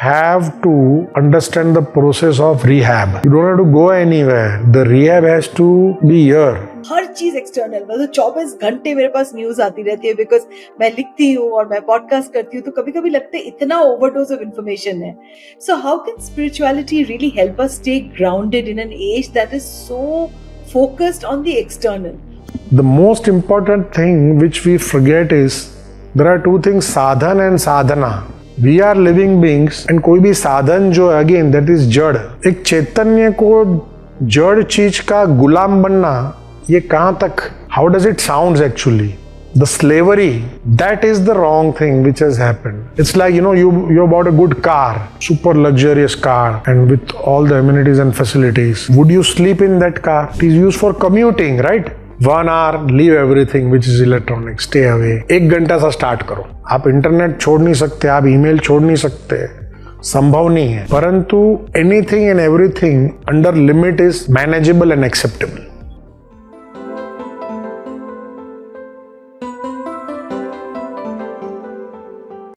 have to understand the process of rehab. You don't have to go anywhere. The rehab has to be here. हर चीज external, मतलब 24 घंटे मेरे पास news आती रहती है, बिकॉज मैं लिखती हूँ और मैं पॉडकास्ट करती हूँ, तो कभी कभी लगता है इतना ओवरडोज ऑफ इन्फॉर्मेशन है. So how can spirituality really help us stay grounded in an age that is so focused on the external? The most important thing which we forget is there are two things, sadhan and sadhana. We are living beings and कोई भी साधन जो है again that is जड़. एक चैतन्य को जड़ चीज का गुलाम बनना, ये कहाँ तक, how does it sounds actually? The slavery, that is the wrong thing which has happened. It's like, you bought a good car, super luxurious car, and with all the amenities and facilities. Would you sleep in that car? It is used for commuting, right? 1 hour, leave everything which is electronic, stay away. 1 घंटा सा start करो. आप internet छोड़ नहीं सकते, आप email छोड़ नहीं सकते, संभव नहीं है. परंतु anything and everything under limit is manageable and acceptable.